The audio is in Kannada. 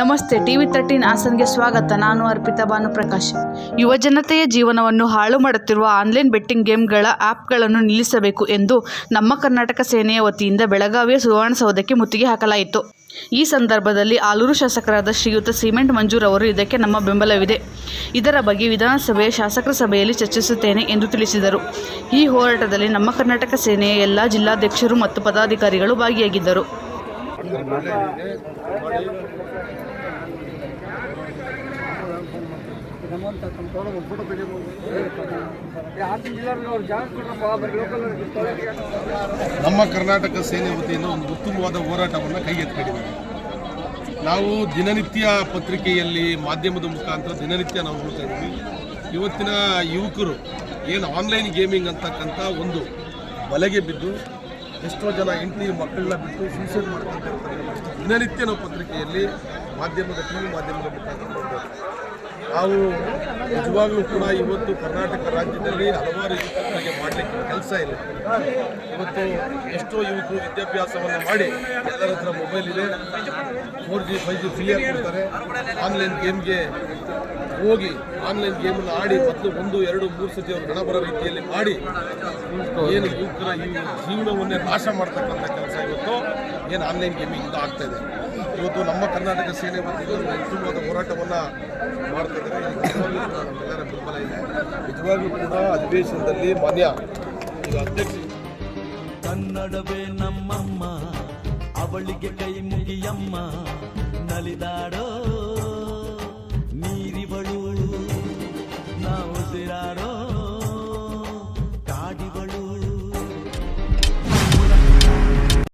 ನಮಸ್ತೆ, TV13 ಹಾಸನ್ಗೆ ಸ್ವಾಗತ. ನಾನು ಅರ್ಪಿತಾ ಭಾನುಪ್ರಕಾಶ್. ಯುವಜನತೆಯ ಜೀವನವನ್ನು ಹಾಳು ಮಾಡುತ್ತಿರುವ ಆನ್ಲೈನ್ ಬೆಟ್ಟಿಂಗ್ ಗೇಮ್ಗಳ ಆ್ಯಪ್ಗಳನ್ನು ನಿಲ್ಲಿಸಬೇಕು ಎಂದು ನಮ್ಮ ಕರ್ನಾಟಕ ಸೇನೆಯ ವತಿಯಿಂದ ಬೆಳಗಾವಿಯ ಸುವರ್ಣಸೌಧಕ್ಕೆ ಮುತ್ತಿಗೆ ಹಾಕಲಾಯಿತು. ಈ ಸಂದರ್ಭದಲ್ಲಿ ಆಲೂರು ಶಾಸಕರಾದ ಶ್ರೀಯುತ ಸಿಮೆಂಟ್ ಮಂಜೂರ್ ಅವರು ಇದಕ್ಕೆ ನಮ್ಮ ಬೆಂಬಲವಿದೆ, ಇದರ ಬಗ್ಗೆ ವಿಧಾನಸಭೆಯ ಶಾಸಕರ ಸಭೆಯಲ್ಲಿ ಚರ್ಚಿಸುತ್ತೇನೆ ಎಂದು ತಿಳಿಸಿದರು. ಈ ಹೋರಾಟದಲ್ಲಿ ನಮ್ಮ ಕರ್ನಾಟಕ ಸೇನೆಯ ಎಲ್ಲ ಜಿಲ್ಲಾಧ್ಯಕ್ಷರು ಮತ್ತು ಪದಾಧಿಕಾರಿಗಳು ಭಾಗಿಯಾಗಿದ್ದರು. ನಮ್ಮ ಕರ್ನಾಟಕ ಸೇನೆ ವತಿಯಿಂದ ಒಂದು ಉತ್ತಮವಾದ ಹೋರಾಟವನ್ನು ಕೈಗೆತ್ತಿಕೊಂಡಿದ್ದೇವೆ. ನಾವು ದಿನನಿತ್ಯ ಪತ್ರಿಕೆಯಲ್ಲಿ ಮಾಧ್ಯಮದ ಮುಖಾಂತರ ದಿನನಿತ್ಯ ನಾವು ನೋಡ್ತಾ ಇದ್ದೀವಿ. ಇವತ್ತಿನ ಯುವಕರು ಏನು ಆನ್ಲೈನ್ ಗೇಮಿಂಗ್ ಅಂತಕ್ಕಂಥ ಒಂದು ಬಲೆಗೆ ಬಿದ್ದು ಎಷ್ಟೋ ಜನ ಹೆಂಡತಿ ಮಕ್ಕಳನ್ನ ಬಿಟ್ಟು ಸೂಸೈಡ್ ಮಾಡ್ಕೊಂತ ಇರ್ತಾರೆ. ದಿನನಿತ್ಯ ನಾವು ಪತ್ರಿಕೆಯಲ್ಲಿ ಮಾಧ್ಯಮದ ಟಿವಿ ಮಾಧ್ಯಮದ ಮುಖಾಂತರ ನೋಡ್ಬೋದು. ನಾವು ನಿಜವಾಗ್ಲೂ ಕೂಡ ಇವತ್ತು ಕರ್ನಾಟಕ ರಾಜ್ಯದಲ್ಲಿ ಹಲವಾರು ಯುವಕರಿಗೆ ಮಾಡಲಿಕ್ಕೆ ಕೆಲಸ ಇಲ್ಲ. ಇವತ್ತು ಎಷ್ಟೋ ಯುವಕರು ವಿದ್ಯಾಭ್ಯಾಸವನ್ನು ಮಾಡಿ ಎಲ್ಲರ ಹತ್ರ ಮೊಬೈಲ್ ಇದೆ, 4G 5G ಫ್ರೀಯಾಗಿ ಕೊಡ್ತಾರೆ. ಆನ್ಲೈನ್ ಗೇಮ್ಗೆ ಹೋಗಿ ಆನ್ಲೈನ್ ಗೇಮನ್ನು ಆಡಿ ಮತ್ತು 1, 2, 3 ಸತಿ ಅವರು ಹಣ ಬರೋ ರೀತಿಯಲ್ಲಿ ಮಾಡಿ ಏನು ಯುವಕರ ಈ ಜೀವನವನ್ನೇ ನಾಶ ಮಾಡ್ತಕ್ಕಂಥ ಕೆಲಸ ಇವತ್ತು ಏನು ಆನ್ಲೈನ್ ಗೇಮಿಂದ ಆಗ್ತಾ ಇದೆ. ಇವತ್ತು ನಮ್ಮ ಕರ್ನಾಟಕ ಸೇನೆ ವತಿಯಿಂದ ಉತ್ತಮವಾದ ಹೋರಾಟವನ್ನು ಮಾಡ್ತಾ ಇದ್ದಾರೆ. ನಮ್ಮೆಲ್ಲರ ಬೆಂಬಲ ಇದೆ. ನಿಜವಾಗ್ಲೂ ಕೂಡ ಅಧಿವೇಶನದಲ್ಲಿ ಮಾನ್ಯ ಈಗ ಅಧ್ಯಕ್ಷ ಕನ್ನಡವೇ ನಮ್ಮಮ್ಮ, ಅವಳಿಗೆ ಕೈ ಮುಗಿಯಮ್ಮ, ನಲಿದಾಡೋ ನೀರಿವಳು ನಾವು ಸಿರಾಡೋ